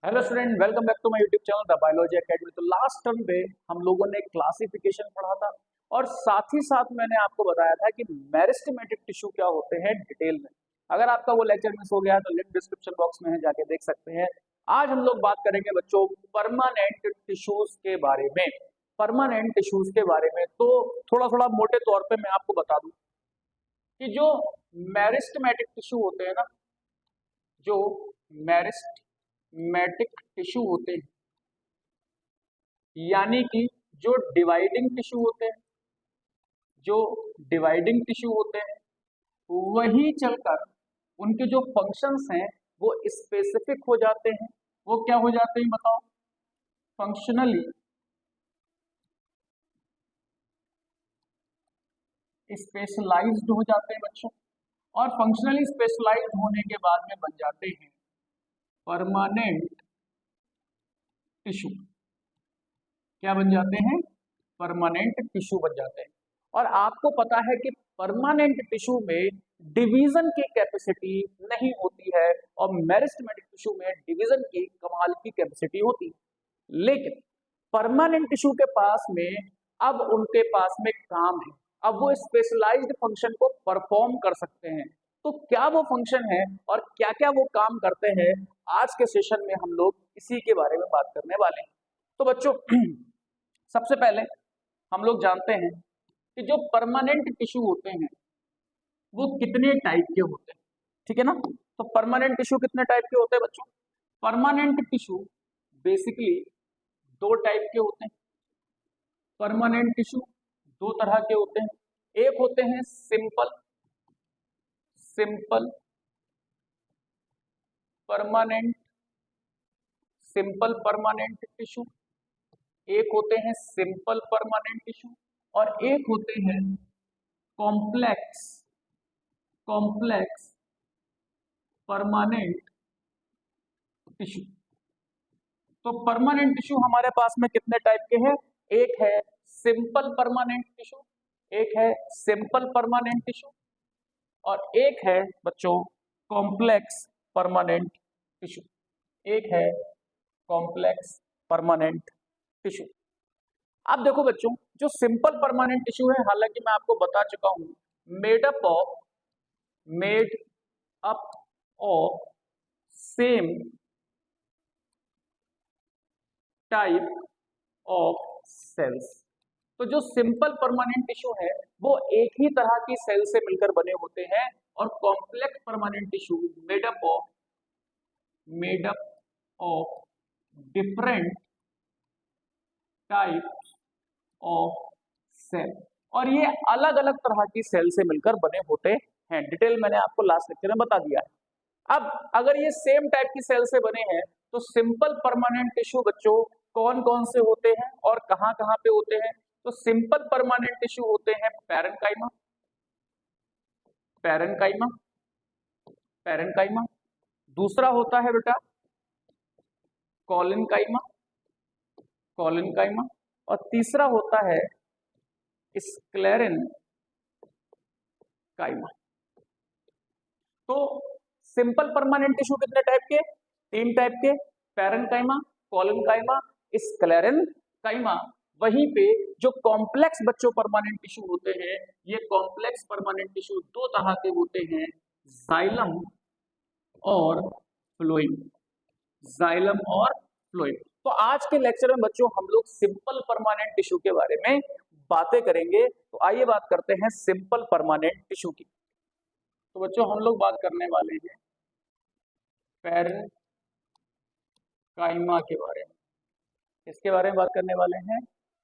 Hello student, welcome back to my YouTube channel the biology academy. तो last term पे हम लोगों ने क्लासिफिकेशन पढ़ा था और साथ ही साथ मैंने आपको बताया था कि मेरिस्टेमेटिक टिश्यू क्या होते हैं डिटेल में। अगर आपका वो लेक्चर मिस हो गया तो लिंक डिस्क्रिप्शन बॉक्स में है, जाके देख सकते हैं। आज हम लोग बात करेंगे बच्चों परमानेंट टिश्यूज के बारे में। परमानेंट टिश्यूज के बारे में तो थोड़ा थोड़ा मोटे तौर पे मैं आपको बता दूं कि जो मेरिस्टेमेटिक टिश्यू होते हैं ना, जो मेरिस्टेमेटिक टिश्यू होते हैं यानी कि जो डिवाइडिंग टिश्यू होते हैं, जो डिवाइडिंग टिश्यू होते हैं वही चलकर उनके जो फंक्शंस हैं वो स्पेसिफिक हो जाते हैं। वो क्या हो जाते हैं बताओ? फंक्शनली स्पेशलाइज्ड हो जाते हैं बच्चों। और फंक्शनली स्पेशलाइज्ड होने के बाद में बन जाते हैं परमानेंट टिश्यू। क्या बन जाते हैं? परमानेंट टिश्यू बन जाते हैं। और आपको पता है कि परमानेंट टिश्यू में डिवीजन की कैपेसिटी नहीं होती है और मेरिस्टेमेटिक टिश्यू में डिवीजन की कमाल की कैपेसिटी होती है। लेकिन परमानेंट टिश्यू के पास में अब उनके पास में काम है, अब वो स्पेशलाइज्ड फंक्शन को परफॉर्म कर सकते हैं। तो क्या वो फंक्शन है और क्या क्या वो काम करते हैं, आज के सेशन में हम लोग इसी के बारे में बात करने वाले हैं। तो बच्चों सबसे पहले हम लोग जानते हैं कि जो परमानेंट टिश्यू होते हैं वो कितने टाइप के होते हैं। ठीक है ना? तो परमानेंट टिश्यू कितने टाइप के होते हैं बच्चों? परमानेंट टिश्यू बेसिकली दो टाइप के होते हैं। परमानेंट टिश्यू दो तरह के होते हैं। एक होते हैं simple simple permanent simple permanent tissue, एक होते हैं सिंपल परमानेंट टिश्यू और एक होते हैं कॉम्प्लेक्स कॉम्प्लेक्स परमानेंट टिश्यू। तो परमानेंट टिश्यू हमारे पास में कितने टाइप के हैं? एक है सिंपल परमानेंट टिश्यू, एक है सिंपल परमानेंट टिश्यू और एक है बच्चों कॉम्प्लेक्स परमानेंट टिश्यू। एक है कॉम्प्लेक्स परमानेंट टिश्यू। अब देखो बच्चों, जो सिंपल परमानेंट टिश्यू है, हालांकि मैं आपको बता चुका हूं, made up of same type of cells. तो जो सिंपल परमानेंट टिश्यू है वो एक ही तरह की सेल से मिलकर बने होते हैं और complex permanent tissue made up of different type of cell, और ये अलग अलग तरह की सेल से मिलकर बने होते हैं। डिटेल मैंने आपको लास्ट लेक्चर में बता दिया है। अब अगर ये सेम टाइप की सेल से बने हैं तो सिंपल परमानेंट टिश्यू बच्चों कौन कौन से होते हैं और कहां कहां पे होते हैं? तो सिंपल परमानेंट टिश्यू होते हैं पैरेन्काइमा पैरेन्काइमा पैरेन्काइमा, दूसरा होता है बेटा कॉलिनकाइमा कॉलिनकाइमा और तीसरा होता है स्क्लेरेनकाइमा। तो सिंपल परमानेंट टिश्यू कितने टाइप के? तीन टाइप के, पैरेन्काइमा, कॉलिनकाइमा, स्क्लेरेनकाइमा। वहीं पे जो कॉम्प्लेक्स बच्चों परमानेंट टिश्यू होते हैं, ये कॉम्प्लेक्स परमानेंट टिश्यू दो तरह के होते हैं, जाइलम और फ्लोएम। जाइलम और फ्लोएम। तो आज के लेक्चर में बच्चों हम लोग सिंपल परमानेंट टिश्यू के बारे में बातें करेंगे। तो आइए बात करते हैं सिंपल परमानेंट टिश्यू की। तो बच्चों हम लोग बात करने वाले हैं पैरेन्काइमा के बारे में। इसके बारे में बात करने वाले हैं,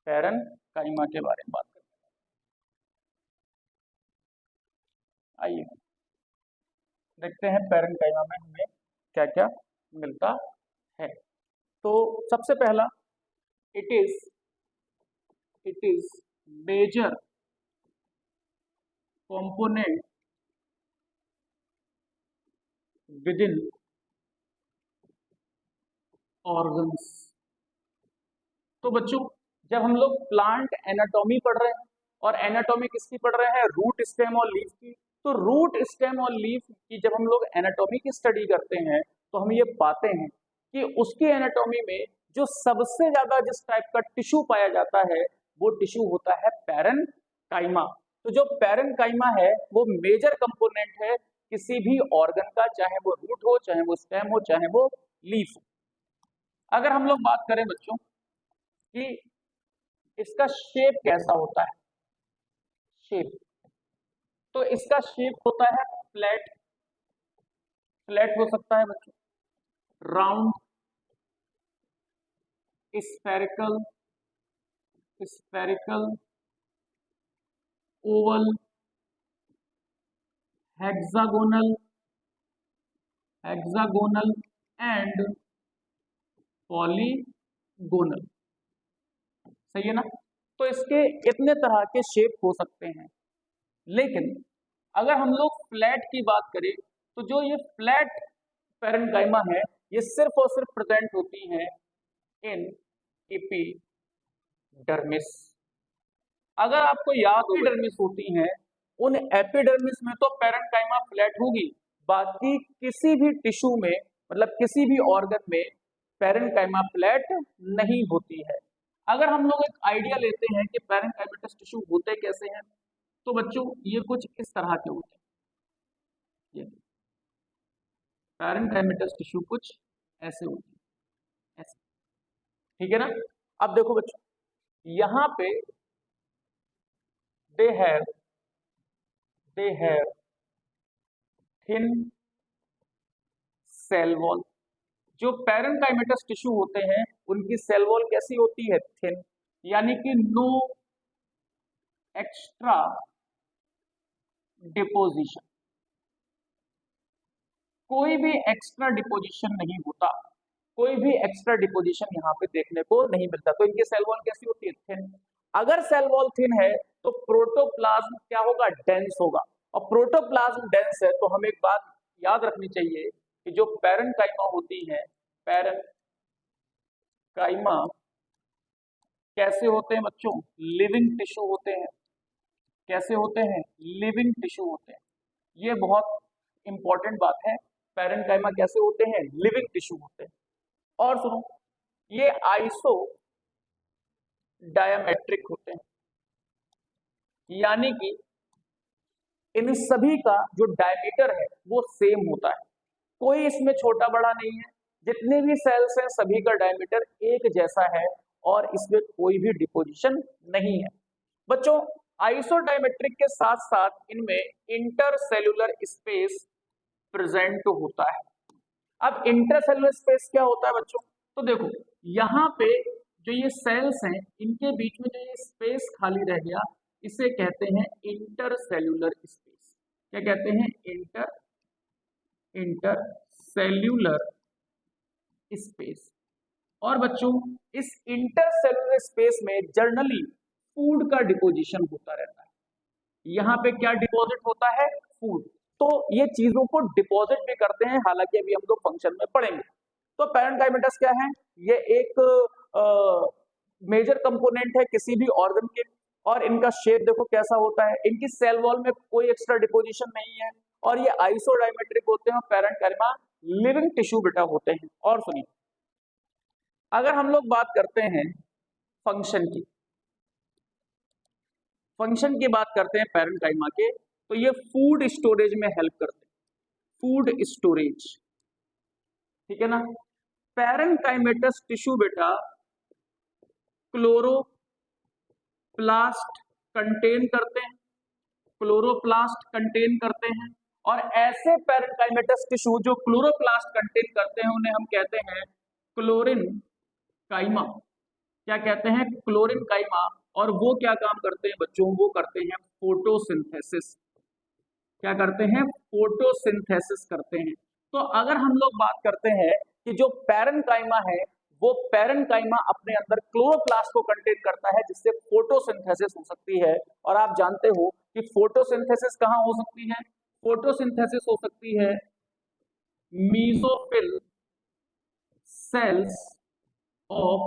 पैरेन्काइमा के बारे में बात करने वाले। आइए देखते हैं पैरेन्काइमा में हमें क्या क्या मिलता है। तो सबसे पहला, it is major component within organs. तो बच्चों जब हम लोग प्लांट एनाटॉमी पढ़ रहे हैं, और एनाटॉमी किसकी पढ़ रहे हैं? रूट, स्टेम और लीफ की। तो रूट, स्टेम और लीफ की जब हम लोग एनाटॉमी की स्टडी करते हैं तो हम ये पाते हैं कि उसकी एनाटॉमी में जो सबसे ज्यादा जिस टाइप का टिश्यू पाया जाता है वो टिश्यू होता है पैरेन्काइमा। तो जो पैरेन्काइमा है वो मेजर कंपोनेंट है किसी भी ऑर्गन का, चाहे वो रूट हो, चाहे वो स्टेम हो, चाहे वो लीफ हो। अगर हम लोग बात करें बच्चों कि इसका शेप कैसा होता है, शेप, तो इसका शेप होता है फ्लैट, फ्लैट हो सकता है बच्चों, round, spherical, spherical, Oval, hexagonal, hexagonal and polygonal. सही है ना। तो इसके इतने तरह के शेप हो सकते हैं, लेकिन अगर हम लोग फ्लैट की बात करें तो जो ये फ्लैट पैरेन्काइमा है ये सिर्फ और सिर्फ प्रेजेंट होती है इन एपिडर्मिस। अगर आपको याद हो एपिडर्मिस होती हैं, उन एपिडर्मिस में तो पैरेन्काइमा फ्लैट होगी, बाकी किसी भी टिश्यू में मतलब किसी भी ऑर्गन में पैरेन्काइमा फ्लैट नहीं होती है। अगर हम लोग एक आइडिया लेते हैं कि पैरेन्काइमेटस टिश्यू होते कैसे हैं, तो बच्चों ये कुछ इस तरह के होते हैं। ये पैरेन्काइमेटस टिश्यू कुछ ऐसे होते हैं, ऐसे। ठीक है ना। अब देखो बच्चों, यहां पे they have thin cell wall. जो पैरेन्काइमेटस टिश्यू होते हैं उनकी सेल वॉल कैसी होती है, थिन, यानी कि नो एक्स्ट्रा डिपोजिशन, कोई भी एक्स्ट्रा डिपोजिशन नहीं होता, कोई भी एक्स्ट्रा डिपोजिशन यहाँ पे देखने को नहीं मिलता। तो इनकी सेल वॉल कैसी होती है, थिन। अगर सेल वॉल थिन है तो प्रोटोप्लाज्म क्या होगा, डेंस होगा। और प्रोटोप्लाज्म डेंस है तो हमें एक बात याद रखनी चाहिए कि जो पैरेन्काइमा होती है, पैरेन्काइमा कैसे होते हैं बच्चों, लिविंग टिश्यू होते हैं। कैसे होते हैं, लिविंग टिश्यू होते हैं। ये बहुत इंपॉर्टेंट बात है, पैरेन्काइमा कैसे होते हैं, लिविंग टिश्यू होते हैं। और सुनो, ये आइसो डायमेट्रिक होते हैं, यानी कि इन सभी का जो डायमीटर है वो सेम होता है, कोई इसमें छोटा बड़ा नहीं है। जितने भी सेल्स हैं सभी का डायमीटर एक जैसा है और इसमें कोई भी डिपोजिशन नहीं है। बच्चों आइसोडायमेट्रिक के साथ साथ इनमें इंटरसेल्यूलर स्पेस प्रेजेंट होता है। अब इंटरसेल्यूलर स्पेस क्या होता है बच्चों, तो देखो यहाँ पे जो ये सेल्स हैं इनके बीच में जो ये स्पेस खाली रह गया इसे कहते हैं इंटरसेल्यूलर स्पेस। क्या कहते हैं, इंटरसेल्यूलर स्पेस। और बच्चों इस इंटरसेल्यूलर स्पेस में जनरली फूड का डिपोजिशन होता रहता है। यहाँ पे क्या डिपॉजिट होता है, फूड। तो ये चीजों को डिपॉजिट भी करते हैं, हालांकि अभी हम लोग फंक्शन में पढ़ेंगे। तो पैरेन्काइमेटस क्या है, ये एक मेजर कंपोनेंट है किसी भी ऑर्गन के। और इनका शेप देखो कैसा होता है, इनकी सेल वॉल में कोई एक्स्ट्रा डिपोजिशन नहीं है और ये आइसोडायमेट्रिक होते हैं और पैरेन्काइमा लिविंग टिश्यू बेटा होते हैं। और सुनिए, अगर हम लोग बात करते हैं फंक्शन की, फंक्शन की बात करते हैं पैरेन्काइमा के, तो ये फूड स्टोरेज में हेल्प करते हैं, फूड स्टोरेज। ठीक है ना। पैरेन्काइमेटस टिश्यू बेटा क्लोरोप्लास्ट कंटेन करते हैं, क्लोरोप्लास्ट कंटेन करते हैं। और ऐसे पैरेन्काइमेटस टिश्यू जो क्लोरोप्लास्ट कंटेन करते हैं उन्हें हम कहते हैं क्लोरिन काइमा। क्या कहते हैं, क्लोरिन काइमा। और वो क्या काम करते हैं बच्चों, वो करते हैं फोटोसिंथेसिस। क्या करते हैं, फोटोसिंथेसिस करते हैं। तो अगर हम लोग बात करते हैं कि जो पैरेन्काइमा है वो पैरेन्काइमा अपने अंदर क्लोरोप्लास्ट को कंटेन करता है जिससे फोटोसिंथेसिस हो सकती है। और आप जानते हो कि फोटोसिंथेसिस कहाँ हो सकती है, फोटोसिंथेसिस हो सकती है मीसोफिल सेल्स ऑफ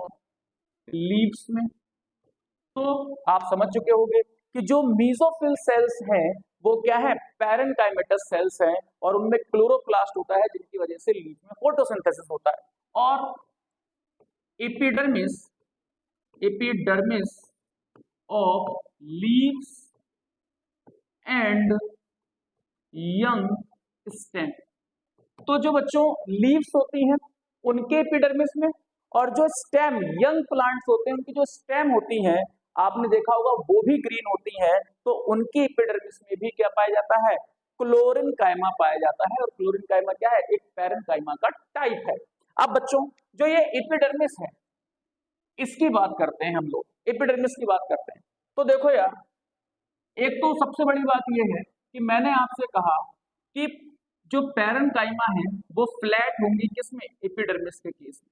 लीव्स में। तो आप समझ चुके होंगे कि जो मीसोफिल सेल्स हैं वो क्या है, पैरेन्काइमेटस सेल्स हैं और उनमें क्लोरोप्लास्ट होता है जिनकी वजह से लीफ में फोटोसिंथेसिस होता है। और epidermis epidermis of leaves and young stem. तो जो बच्चों लीव्स होती हैं उनके एपिडर्मिस में, और जो स्टेम यंग प्लांट्स होते हैं उनकी जो स्टेम होती हैं आपने देखा होगा वो भी ग्रीन होती है, तो उनकी एपिडर्मिस में भी क्या पाया जाता है, क्लोरेनकाइमा पाया जाता है। और क्लोरेनकाइमा क्या है, एक पैरेनकाइमा का टाइप है। अब बच्चों जो ये एपिडर्मिस है इसकी बात करते हैं हम लोग, एपिडर्मिस की बात करते हैं। तो देखो यार, एक तो सबसे बड़ी बात यह है कि मैंने आपसे कहा कि जो पैरेनकाइमा है वो फ्लैट होंगी किसमें, एपिडर्मिस के केस में।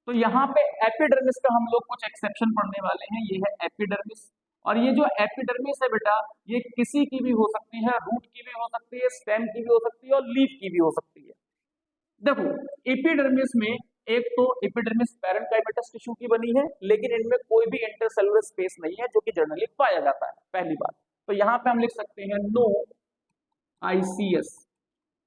तो यहाँ पे एपिडर्मिस का हम लोग कुछ एक्सेप्शन पढ़ने वाले हैं। ये है एपिडर्मिस, और ये जो एपिडर्मिस है बेटा ये किसी की भी हो सकती है, रूट की भी हो सकती है, स्टेम की भी हो सकती है और लीफ की भी हो सकती है। देखो एपिडर्मिस में एक तो एपिडर्मिस पैरेनकाइमेटस टिश्यू की बनी है, लेकिन इनमें कोई भी इंटरसेलुलर स्पेस नहीं है जो कि जनरली पाया जाता है, पहली बात। तो यहाँ पे हम लिख सकते हैं नो ICS।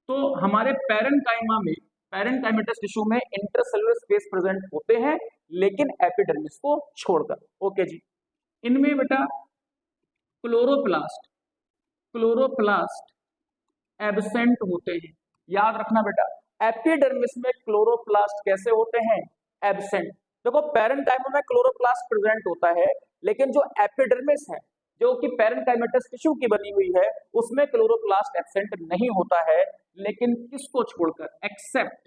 तो हमारे पैरेनकाइमा में, पैरेनकाइमेटस टिश्यू में इंटरसेलुलर स्पेस प्रेजेंट होते हैं लेकिन एपिडर्मिस को छोड़कर। ओके जी, इनमें बेटा क्लोरोप्लास्ट एब्सेंट होते हैं। याद रखना बेटा, एपिडर्मिस में क्लोरोप्लास्ट कैसे होते हैं, एब्सेंट। देखो पैरेनकाइमा में क्लोरोप्लास्ट प्रेजेंट होता है, लेकिन जो एपिडर्मिस है जो कि पैरेनकाइमेटस टिश्यू की बनी हुई है उसमें क्लोरोप्लास्ट एब्सेंट नहीं होता है, लेकिन किसको छोड़कर, एक्सेप्ट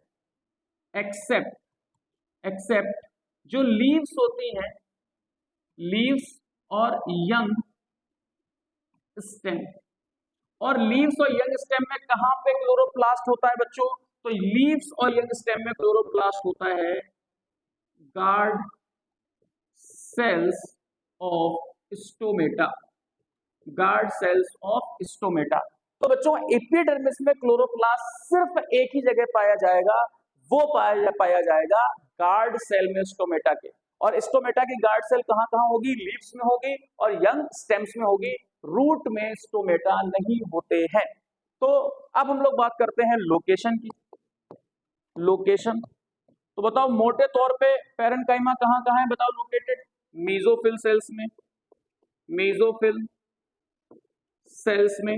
जो लीव्स होती हैं, लीव्स और यंग स्टेम। और लीव्स और यंग स्टेम में कहां पे क्लोरोप्लास्ट होता है बच्चों, तो लीव्स और यंग स्टेम में क्लोरोप्लास्ट होता है guard cells of stomata, guard cells of stomata. तो बच्चों एपिडर्मिस में क्लोरोप्लास्ट सिर्फ एक ही जगह पाया जाएगा, वो पाया जाएगा गार्ड सेल में स्टोमेटा के। और स्टोमेटा की गार्ड सेल कहां कहां होगी, लीव्स में होगी और यंग स्टेम्स में होगी, रूट में स्टोमेटा नहीं होते हैं। तो अब हम लोग बात करते हैं लोकेशन की। लोकेशन तो बताओ मोटे तौर पे पैरेनकाइमा कहां कहां है बताओ लोकेटेड, मेसोफिल सेल्स में, मेसोफिल सेल्स में,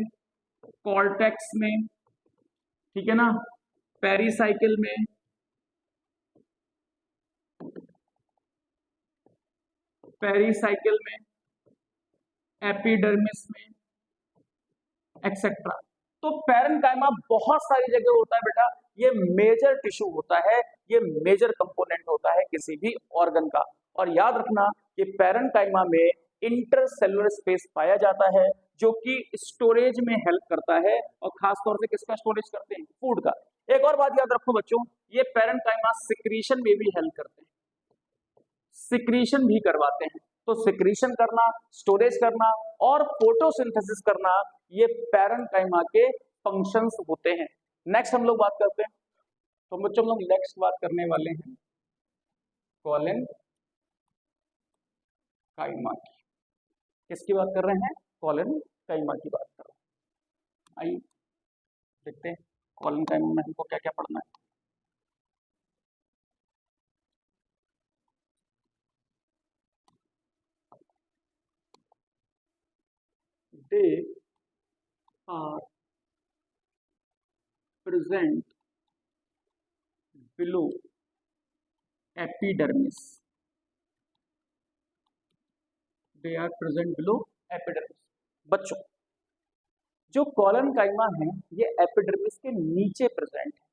कॉर्टेक्स में, ठीक है ना, पेरिसाइकिल में, एपिडर्मिस में, एक्सेट्रा। तो पैरेनकाइमा बहुत सारी जगह होता है बेटा, ये मेजर टिश्यू होता है, ये मेजर कंपोनेंट होता है किसी भी ऑर्गन का। और याद रखना कि पैरेनकाइमा में इंटरसेलुलर स्पेस पाया जाता है जो कि स्टोरेज में हेल्प करता है, और खासतौर से किसका स्टोरेज करते हैं, फूड का। एक और बात याद रखो बच्चों, ये पैरेनकाइमा सिक्रीशन में भी हेल्प करते हैं, सिक्रीशन भी करवाते हैं। तो सिक्रीशन करना, स्टोरेज करना और फोटोसिंथेसिस करना ये पैरेनकाइमा के फंक्शंस होते हैं। नेक्स्ट हम लोग बात करते हैं, तो बच्चों हम लोग नेक्स्ट बात करने वाले हैं कोलेनकाइमा की। किसकी बात कर रहे हैं, कोलेनकाइमा की बात कर रहे हैं। आइए देखते हैं कोलेनकाइमा में हमको क्या क्या पढ़ना है। They are present below epidermis. They are present below epidermis. बच्चों जो कोलेनकाइमा है ये एपिडर्मिस के नीचे प्रेजेंट है,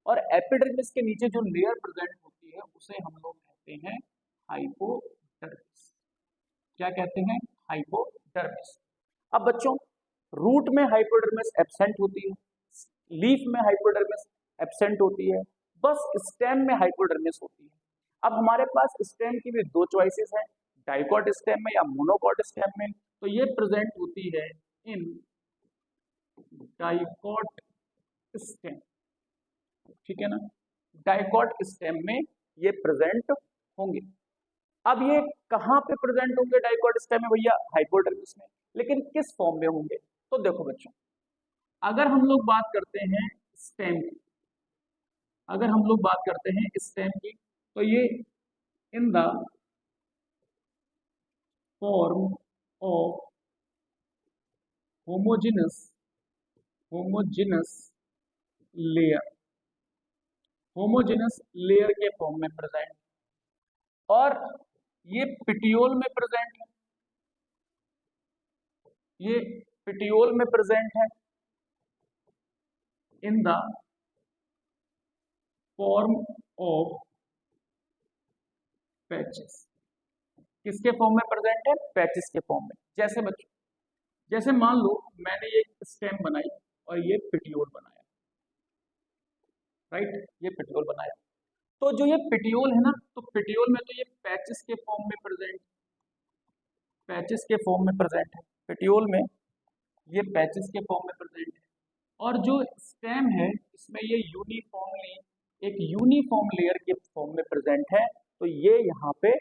और एपिडर्मिस के नीचे जो लेयर प्रेजेंट होती है उसे हम लोग कहते हैं हाइपोडर्मिस। क्या कहते हैं, हाइपोडर्मिस। अब बच्चों रूट में हाइपोडर्मिस एब्सेंट होती है, लीफ में हाइपोडर्मिस एब्सेंट होती है, बस स्टेम में हाइपोडर्मिस होती है। अब हमारे पास स्टेम की भी दो चॉइसेस हैं, डाइकॉट स्टेम में या मोनोकॉट स्टेम में। तो ये प्रेजेंट होती है इन डाइकॉट स्टेम, ठीक है ना, डाइकॉट स्टेम में ये प्रेजेंट होंगे। अब ये कहां पे प्रेजेंट होंगे डाइकॉट स्टेम में भैया, हाइपोडर्मिस में, लेकिन किस फॉर्म में होंगे। तो देखो बच्चों अगर हम लोग बात करते हैं स्टेम की, अगर हम लोग बात करते हैं स्टेम की, तो ये in the form of homogeneous layer, homogeneous layer के फॉर्म में प्रेजेंट, और ये पिटियोल में प्रेजेंट है, ये पिटियोल में प्रेजेंट है in the form of patches. किसके फॉर्म में प्रेजेंट है? पैचेस के फॉर्म में। जैसे बच्चों, जैसे मान लो मैंने ये स्टेम बनाई और ये पिटियोल बनाया, राइट, ये पिटियोल बनाया, तो जो ये पिटियोल है ना, तो पिटियोल में तो ये पैचेस के फॉर्म में प्रेजेंट, पैचेस के फॉर्म में प्रेजेंट है पिटियोल में, ये पैचेस के फॉर्म में प्रेजेंट है। और जो स्टेम है इसमें ये यूनिफॉर्मली एक यूनिफॉर्म लेयर के फॉर्म में प्रेजेंट है, तो ये यहाँ पे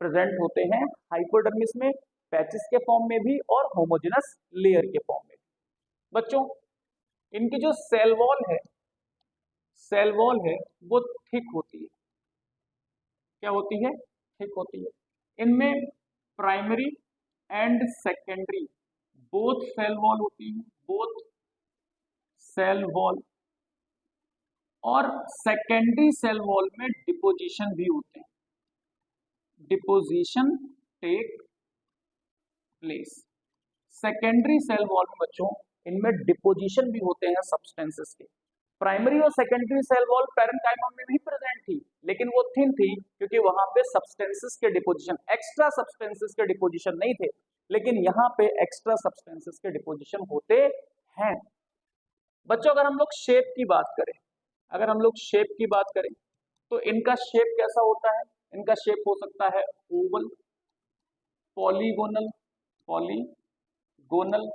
प्रेजेंट होते हैं हाइपोडर्मिस में, पैचेस के फॉर्म में भी और होमोजेनस लेयर के फॉर्म में। बच्चों, इनकी जो सेल वॉल है, सेल वॉल है वो थिक होती है। क्या होती है? थिक होती है। इनमें primary and secondary both cell wall होती है, बोथ सेल वॉल, और सेकेंडरी सेल वॉल में डिपोजिशन भी होते हैं, deposition take place. Secondary cell wall में बच्चों इनमें डिपोजिशन भी होते हैं सब्सटेंसेस के। प्राइमरी और सेकेंडरी सेल वॉल पैरेन्काइमा में भी प्रेजेंट थी, लेकिन वो थिन थी क्योंकि वहां पे सब्सटेंसेस के डिपोजिशन, एक्स्ट्रा सब्सटेंसेस के डिपोजिशन नहीं थे, लेकिन यहाँ पे एक्स्ट्रा सब्सटेंसेस के डिपोजिशन होते हैं। बच्चों, अगर हम लोग शेप की बात करें, अगर हम लोग शेप की बात करें तो इनका शेप कैसा होता है? इनका शेप हो सकता है ओवल, पॉलीगोनल, पॉलीगोनल,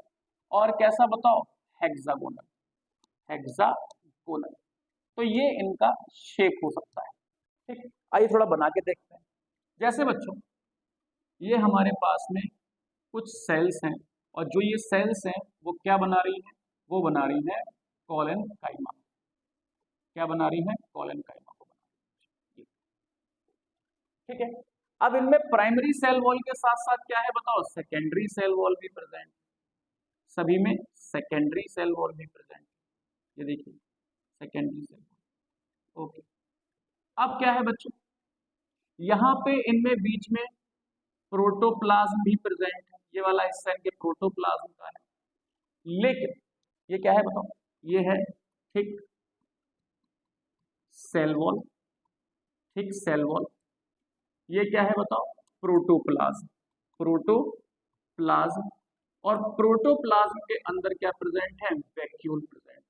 और कैसा बताओ? Hexagonal, hexagonal. तो ये इनका शेप हो सकता है। ठीक, आइए थोड़ा बना के देखते हैं। जैसे बच्चों, ये हमारे पास में कुछ सेल्स हैं, और जो ये सेल्स हैं वो क्या बना रही हैं? वो बना रही हैं कोलेनकाइमा। क्या बना रही हैं? कोलेनकाइमा को बना रही हैं। ठीक है, अब इनमें प्राइमरी सेल वॉल के साथ साथ क्या है बताओ? सेकेंडरी सेल वॉल भी प्रेजेंट, सभी में सेकेंडरी सेल वॉल भी प्रेजेंट। ये देखिए सेकेंडरी सेल वॉल। ओके, अब क्या है बच्चों, यहाँ पे इनमें बीच में प्रोटोप्लाज्म भी प्रेजेंट है, ये वाला हिस्सा इनके प्रोटोप्लाज्म का है, लेकिन ये क्या है बताओ? ये है thick cell wall, thick cell wall. ये क्या है बताओ? Protoplasm, protoplasm. और प्रोटोप्लाज्म के अंदर क्या प्रेजेंट है? Vacuole present.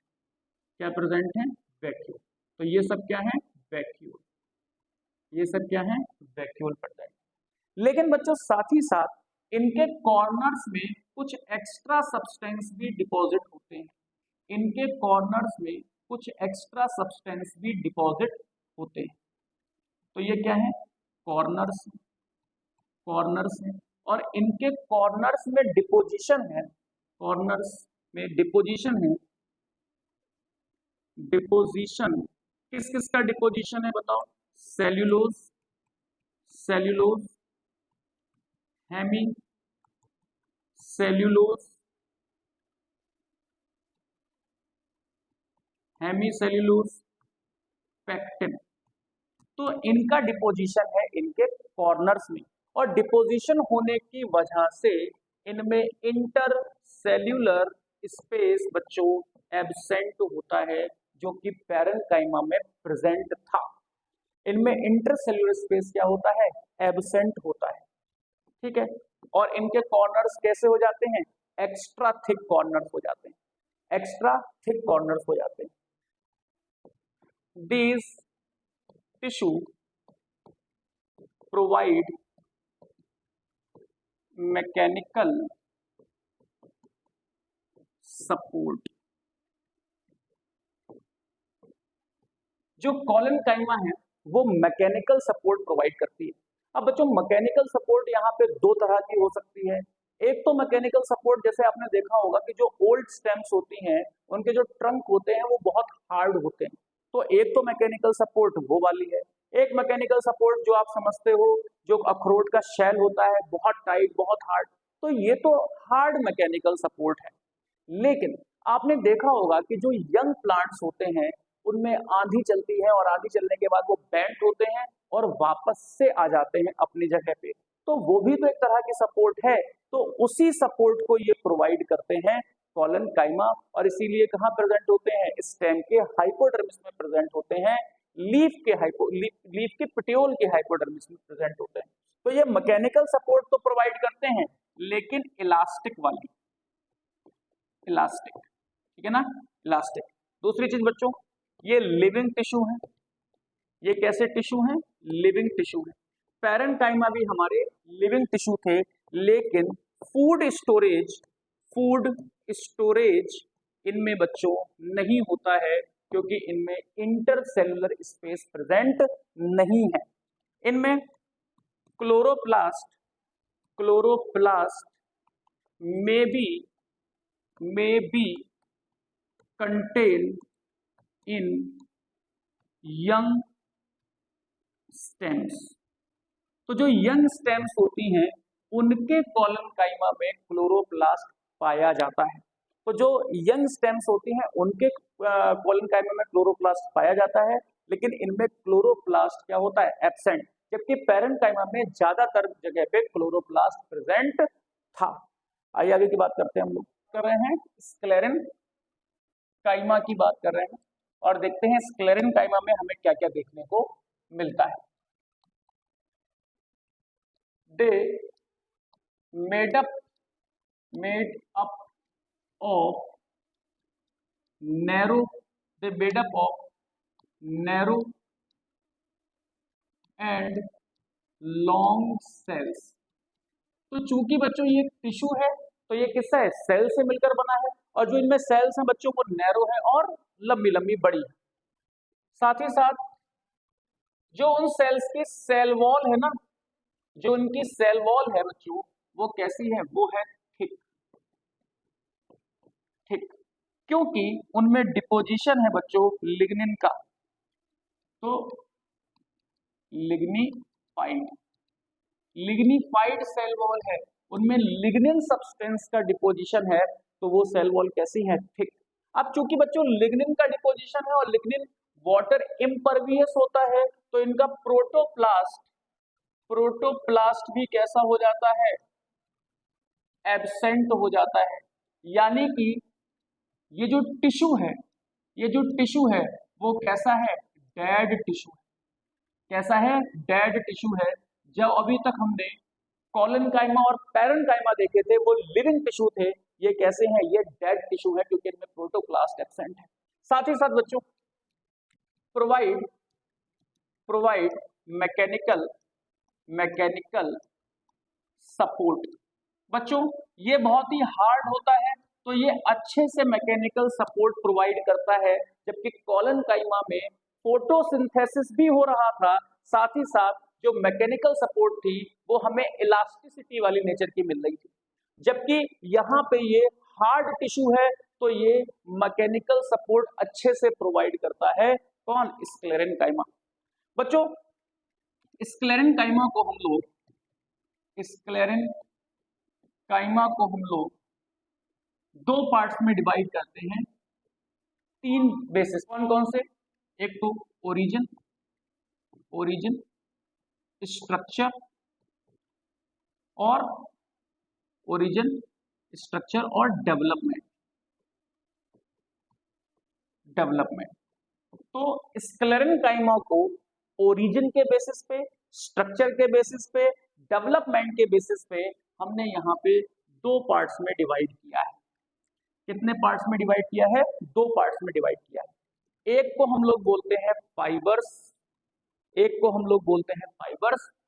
क्या प्रेजेंट है? वैक्यूल। तो ये सब क्या है? वैक्यूल। ये सब क्या है? Vacuole present. लेकिन बच्चों साथ ही साथ इनके कॉर्नर्स में कुछ एक्स्ट्रा सब्सटेंस भी डिपॉजिट होते हैं, इनके कॉर्नर्स में कुछ एक्स्ट्रा सब्सटेंस भी डिपॉजिट होते हैं। तो ये क्या है? कॉर्नर्स, कॉर्नर्स है, और इनके कॉर्नर्स में डिपोजिशन है, कॉर्नर्स में डिपोजिशन है। डिपोजिशन किस किस का डिपोजिशन है बताओ? Cellulose, cellulose, hemicellulose, hemicellulose, pectin. तो इनका डिपोजिशन है इनके कॉर्नर्स में, और डिपोजिशन होने की वजह से इनमें इंटर सेल्यूलर स्पेस बच्चों एब्सेंट होता है, जो कि पैरेन्काइमा में प्रेजेंट था। इनमें इंटरसेल्यूलर स्पेस क्या होता है? एब्सेंट होता है। ठीक है, और इनके कॉर्नर्स कैसे हो जाते हैं? एक्स्ट्रा थिक कॉर्नर्स हो जाते हैं, एक्स्ट्रा थिक कॉर्नर्स हो जाते हैं। These tissue provide mechanical support। जो कोलेनकाइमा है वो मैकेनिकल सपोर्ट प्रोवाइड करती है। अब बच्चों मैकेनिकल सपोर्ट यहाँ पे दो तरह की हो सकती है। एक तो मैकेनिकल सपोर्ट जैसे आपने देखा होगा कि जो ओल्ड स्टेम्स होती हैं उनके जो ट्रंक होते हैं वो बहुत हार्ड होते हैं, तो एक तो मैकेनिकल सपोर्ट वो वाली है, एक मैकेनिकल सपोर्ट जो आप समझते हो जो अखरोट का शेल होता है, बहुत टाइट बहुत हार्ड, तो ये तो हार्ड मैकेनिकल सपोर्ट है। लेकिन आपने देखा होगा कि जो यंग प्लांट्स होते हैं उनमें आंधी चलती है और आंधी चलने के बाद वो बेंट होते हैं और वापस से आ जाते हैं अपनी जगह पे, तो वो भी तो एक तरह की सपोर्ट है। तो उसी सपोर्ट को ये प्रोवाइड करते हैं कॉलन काइमा, और इसीलिए कहाँ प्रेजेंट होते हैं, स्टेम के हाइपोडर्मिस में प्रेजेंट होते हैं, लीफ के पिटियोल के हाइपोडर्मिस में प्रेजेंट होते हैं। तो ये मैकेनिकल सपोर्ट तो प्रोवाइड करते हैं लेकिन इलास्टिक वाली, इलास्टिक, ठीक है ना, इलास्टिक। दूसरी चीज बच्चों, ये लिविंग टिश्यू है, ये कैसे टिश्यू है, लिविंग टिश्यू है। पैरेंकाइमा भी हमारे लिविंग टिश्यू थे, लेकिन फूड स्टोरेज इनमें बच्चों नहीं होता है क्योंकि इनमें इंटरसेलुलर स्पेस प्रेजेंट नहीं है। इनमें chloroplast may be contained in young stems। तो जो यंग स्टेम्स होती हैं उनके कॉलन काइमा में क्लोरोप्लास्ट पाया जाता है। तो जो यंग स्टेम्स होती हैं उनके कॉलन काइमा में क्लोरोप्लास्ट पाया जाता है, लेकिन इनमें क्लोरोप्लास्ट क्या होता है, एब्सेंट, जबकि पैरेंकाइमा में ज्यादातर जगह पे क्लोरोप्लास्ट प्रेजेंट था। आइए आगे की बात करते हैं, हम लोग कर रहे हैं स्क्लेरन काइमा की बात कर रहे हैं और देखते हैं स्क्लेरन काइमा में हमें क्या क्या देखने को मिलता है। They made up of narrow and long cells. तो चूंकि बच्चों ये टिश्यू है तो ये किससे है, सेल से मिलकर बना है, और जो इनमें सेल्स हैं बच्चों वो नैरो है और लंबी लंबी बड़ी है। साथ ही साथ जो उन सेल्स की सेल वॉल है ना, जो उनकी सेल वॉल है बच्चों वो कैसी है, वो है थिक, क्योंकि उनमें डिपोजिशन है बच्चों लिग्निन का। तो लिग्निफाइड सेल वॉल है, उनमें लिग्निन सब्सटेंस का डिपोजिशन है, तो वो सेल वॉल कैसी है, थिक। अब चूंकि बच्चों लिग्निन का डिपोजिशन है और लिग्निन वाटर इम्परवियस होता है, तो इनका प्रोटोप्लास्ट भी कैसा हो जाता है, एब्सेंट हो जाता है। यानी कि ये जो टिश्यू है वो कैसा है, डेड टिश्यू है। कैसा है, डेड टिश्यू है। जब अभी तक हमने कॉलन काइमा और पैरेंकाइमा देखे थे वो लिविंग टिश्यू थे, ये कैसे हैं, ये डेड टिश्यू है क्योंकि इनमें प्रोटोप्लास्ट एब्सेंट है। साथ ही साथ बच्चों प्रोवाइड मैकेनिकल सपोर्ट। बच्चों ये बहुत ही हार्ड होता है तो ये अच्छे से मैकेनिकल सपोर्ट प्रोवाइड करता है, जबकि कॉलन काइमा में फोटोसिंथेसिस भी हो रहा था, साथ ही साथ जो मैकेनिकल सपोर्ट थी वो हमें इलास्टिसिटी वाली नेचर की मिल रही थी। जबकि यहाँ पे ये हार्ड टिश्यू है तो ये मैकेनिकल सपोर्ट अच्छे से प्रोवाइड करता है, कौन, स्क्लेरन काइमा। बच्चों स्क्लेरन काइमा को हम लोग दो पार्ट्स में डिवाइड करते हैं, तीन बेसिस, कौन कौन से, एक तो ओरिजिन स्ट्रक्चर और डेवलपमेंट। तो स्क्लेरन काइमा को ओरिजिन के बेसिस पे, स्ट्रक्चर के बेसिस पे, डेवलपमेंट के बेसिस पे हमने यहाँ पे दो पार्ट्स में डिवाइड किया है। कितने पार्ट्स में डिवाइड किया है, दो पार्ट्स में डिवाइड किया है। एक को हम लोग बोलते हैं फाइबर्स,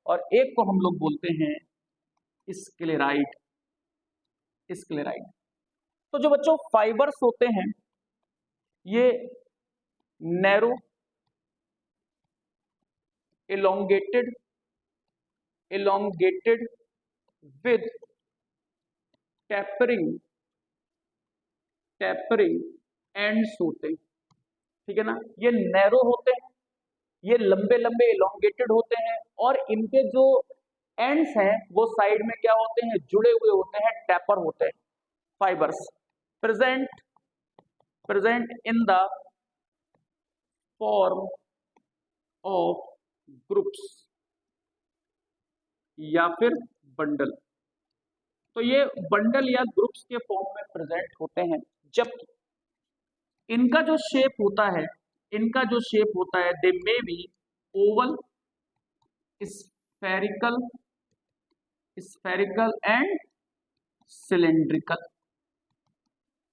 और एक को हम लोग बोलते हैं स्क्लेराइड। तो जो बच्चों फाइबर्स होते हैं ये narrow, elongated with tapering ends होते हैं, ठीक है ना। ये नैरो होते हैं, ये लंबे लंबे इलोंगेटेड होते हैं, और इनके जो एंड्स हैं वो साइड में क्या होते हैं, जुड़े हुए होते हैं, टैपर होते हैं। Fibres present present in the form of groups या फिर बंडल। तो ये बंडल या ग्रुप्स के फॉर्म में प्रेजेंट होते हैं, जबकि इनका जो शेप होता है, इनका जो शेप होता है, they may be oval, spherical, spherical and cylindrical.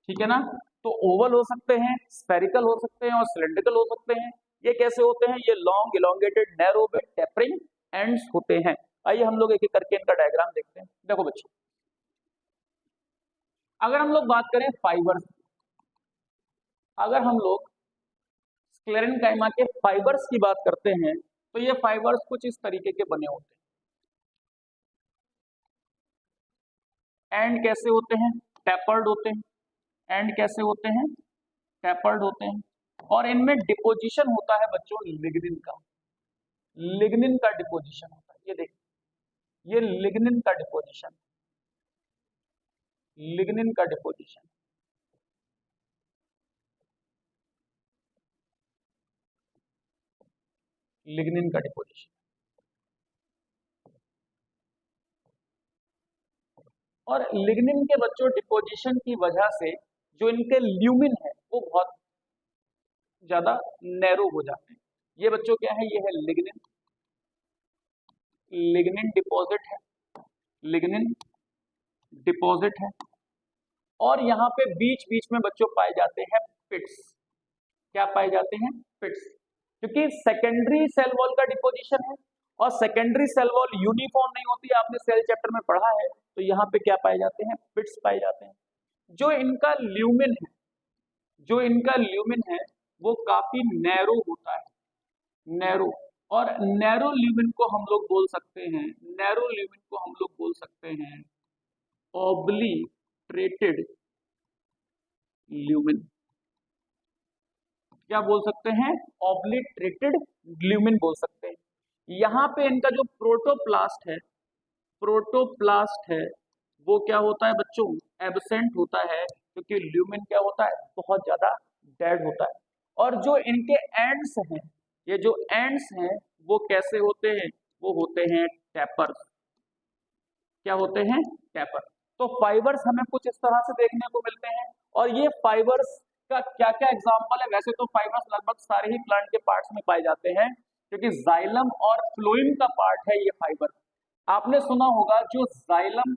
ठीक है ना। तो ओवल हो सकते हैं, स्फेरिकल हो सकते हैं और सिलेंड्रिकल हो सकते हैं। ये कैसे होते हैं, ये long elongated narrow with tapering ends होते हैं। आइए हम लोग एक एक करके इनका डायग्राम देखते हैं। देखो बच्चों, अगर हम लोग बात करें फाइबर्स, अगर हम लोग स्क्लेरेंकाइमा के फाइबर्स की बात करते हैं, तो ये फाइबर्स कुछ इस तरीके के बने होते हैं। एंड कैसे होते हैं, टैपर्ड होते हैं। एंड कैसे होते हैं, टैपर्ड होते हैं। और इनमें डिपोजिशन होता है बच्चों लिग्निन का, लिग्निन का डिपोजिशन होता है। ये देखिए, ये लिग्निन का डिपोजिशन, लिग्निन का डिपोजिशन। लिग्निन का डिपोजिशन। और लिग्निन के बच्चों डिपोजिशन की वजह से जो इनके ल्यूमिन है वो बहुत ज्यादा नैरो हो जाते हैं। ये बच्चों क्या है, ये है लिग्निन, लिग्निन डिपॉजिट है, लिग्निन डिपॉजिट है। और यहाँ पे बीच बीच में बच्चों पाए जाते हैं पिट्स। क्या पाए जाते हैं, पिट्स, क्योंकि सेकेंडरी सेल वॉल का डिपोजिशन है, और सेकेंडरी सेल वॉल यूनिफॉर्म नहीं होती है, आपने सेल चैप्टर में पढ़ा है। तो यहाँ पे क्या पाए जाते हैं, पिट्स पाए जाते हैं। जो इनका ल्यूमिन है, जो इनका ल्यूमिन है वो काफी नैरो होता है, नैरो। और नैरो ल्यूमिन को हम लोग बोल सकते हैं, नैरो ल्यूमिन को हम लोग बोल सकते हैं ऑब्लिटरेटेड ल्यूमिन। क्या बोल सकते हैं, ऑब्लिटरेटेड ल्यूमिन बोल सकते हैं। यहाँ पे इनका जो प्रोटोप्लास्ट है, प्रोटोप्लास्ट है, वो क्या होता है बच्चों, एब्सेंट होता है, क्योंकि ल्यूमिन क्या होता है, बहुत ज्यादा डेड होता है। और जो इनके एंड्स हैं, ये जो एंड्स हैं वो कैसे होते हैं, वो होते हैं टैपर्स। क्या होते हैं, टैपर। तो फाइबर्स हमें कुछ इस तरह से देखने को मिलते हैं। और ये फाइबर्स का क्या क्या एग्जांपल है, वैसे तो फाइबर्स लगभग सारे ही प्लांट के पार्ट्स में पाए जाते हैं, क्योंकि जाइलम और फ्लोएम का पार्ट है ये फाइबर। आपने सुना होगा जो जाइलम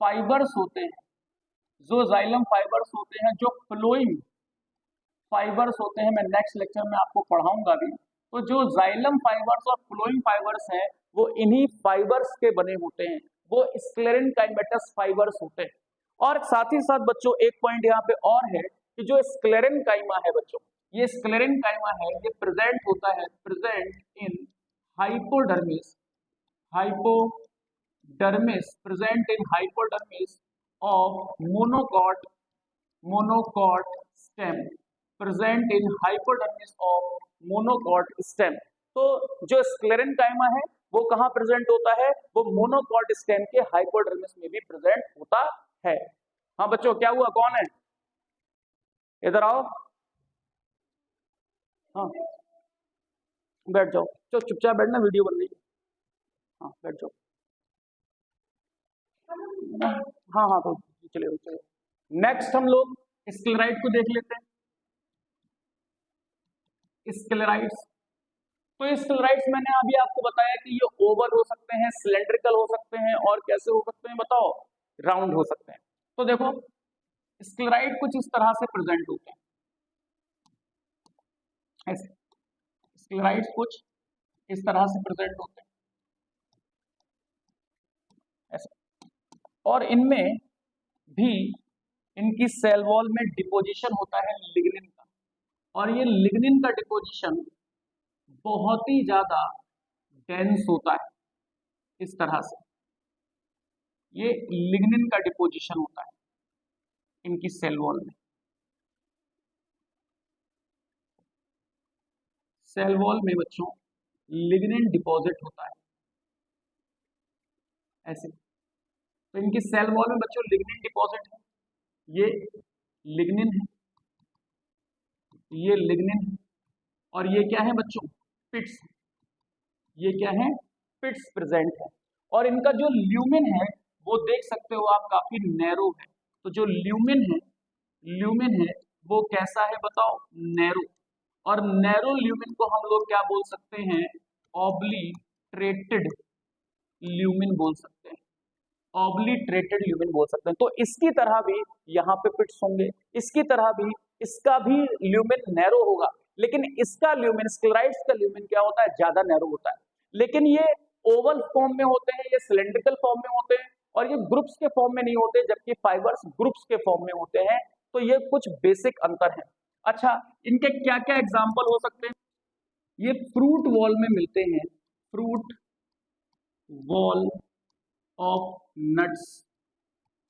फाइबर्स होते हैं, जो जाइलम फाइबर्स होते हैं, जो फ्लोएम फाइबर्स होते हैं, मैं नेक्स्ट लेक्चर में आपको पढ़ाऊंगा भी। तो जो जाइलम फाइबर्स और फ्लोएम फाइबर्स हैं वो इन्हीं फाइबर्स के बने होते हैं, वो स्क्लेरेनकाइमेटस फाइबर्स होते हैं। और साथ ही साथ बच्चों एक पॉइंट यहाँ पे और है कि जो स्क्लेरेनकाइमा है बच्चों, ये स्क्लेरेनकाइमा है, ये प्रेजेंट होता है, present in hypodermis, hypodermis, present in hypodermis of monocot, monocot stem, present in hypodermis of monocot stem. तो जो स्क्लेरेनकाइमा है वो कहाँ प्रेजेंट होता है, वो मोनोकॉट स्टेम के हाइपोडर्मिस में भी प्रेजेंट होता है। हाँ बच्चों, क्या हुआ, कौन है, इधर आओ। हाँ बैठ जाओ, चलो चुपचाप बैठना, वीडियो बन रही है। हाँ बैठ जाओ। हाँ हाँ तो चलिए चलिए, नेक्स्ट हम लोग स्क्लेराइड को देख लेते हैं। स्क्लेराइड्स, तो ये स्क्लेराइड्स मैंने अभी आपको बताया कि ये ओवल हो सकते हैं, सिलेंड्रिकल हो सकते हैं, और कैसे हो सकते हैं बताओ, राउंड हो सकते हैं। तो देखो स्क्लेराइड कुछ इस तरह से प्रेजेंट होते हैं, स्क्लेराइड्स कुछ इस तरह से प्रेजेंट होते हैं ऐसे। और इनमें भी इनकी सेल वॉल में डिपोजिशन होता है लिग्निन का, और ये लिग्निन का डिपोजिशन बहुत ही ज्यादा डेंस होता है। इस तरह से ये लिग्निन का डिपोजिशन होता है इनकी सेल वॉल में। सेल वॉल में बच्चों लिग्निन डिपॉजिट होता है ऐसे। तो इनकी सेल वॉल में बच्चों लिग्निन डिपॉजिट है, ये लिग्निन है, ये लिग्निन है, और ये क्या है बच्चों, पिट्स। ये क्या है, पिट्स प्रेजेंट है। और इनका जो ल्यूमेन है वो देख सकते हो आप, काफी नैरो है। तो जो ल्यूमेन है वो कैसा है बताओ, नैरो। और नैरो ल्यूमेन को हम लोग क्या बोल सकते हैं, ऑब्लिटरेटेड ल्यूमेन बोल सकते हैं, ऑब्लिटरेटेड ल्यूमेन बोल सकते हैं। तो इसकी तरह भी यहाँ पे पिट्स होंगे, इसकी तरह भी इसका भी ल्यूमेन नैरो होगा, लेकिन इसका ल्यूमेन, स्क्लेराइड्स का ल्यूमेन क्या होता है, ज्यादा नैरो होता है। लेकिन ये ओवल फॉर्म में होते हैं, ये सिलेंड्रिकल फॉर्म में होते हैं, और ये ग्रुप्स के फॉर्म में नहीं होते, जबकि फाइबर्स ग्रुप्स के फॉर्म में होते हैं। तो ये कुछ बेसिक अंतर है। अच्छा, इनके क्या क्या एग्जाम्पल हो सकते हैं, ये फ्रूट वॉल में मिलते हैं, fruit wall of nuts,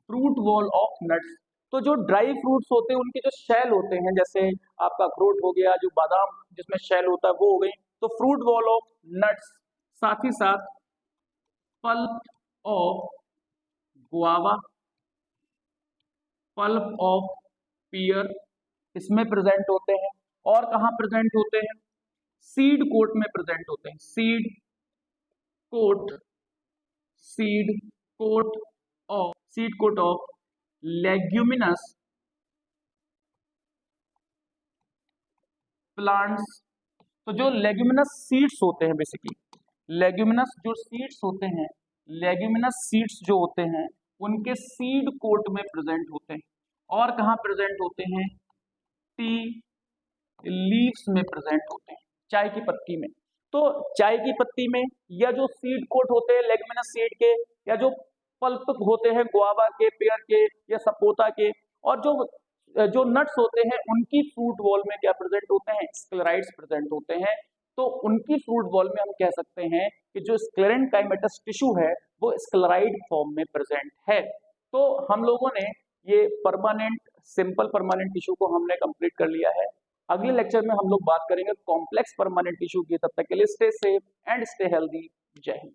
fruit wall of nuts. तो जो ड्राई फ्रूट्स होते हैं उनके जो शेल होते हैं, जैसे आपका अखरोट हो गया, जो बादाम जिसमें शेल होता है वो हो गई, तो फ्रूट वॉल ऑफ नट्स। साथ ही साथ pulp of guava, pulp of pear इसमें प्रेजेंट होते हैं। और कहाँ प्रेजेंट होते हैं, सीड कोट में प्रेजेंट होते हैं, seed coat, seed coat of leguminous plants. तो जो लेग्यूमिनस सीड्स होते हैं, बेसिकली लेग्यूमिनस जो सीड्स होते हैं, लेग्यूमिनस सीड्स जो होते हैं उनके सीड कोट में प्रेजेंट होते हैं। और कहाँ प्रेजेंट होते हैं, टी लीव्स में प्रेजेंट होते हैं, चाय की पत्ती में। तो चाय की पत्ती में या जो सीड कोट होते हैं लेग्यूमिनस सीड के, या जो पल्प होते हैं गुआवा के, पेयर के या सपोता के, और जो नट्स होते हैं उनकी फ्रूट वॉल में क्या प्रेजेंट होते हैं, स्क्लेराइड्स प्रेजेंट होते हैं। तो उनकी फ्रूट वॉल में हम कह सकते हैं कि जो स्क्लेरेंकाइमेटस टिश्यू है वो स्क्लेराइड फॉर्म में प्रेजेंट है। तो हम लोगों ने ये परमानेंट, सिंपल परमानेंट टिश्यू को हमने कंप्लीट कर लिया है। अगले लेक्चर में हम लोग बात करेंगे कॉम्प्लेक्स परमानेंट टिश्यू की। तब तक के लिए stay safe and stay healthy. जय हिंद।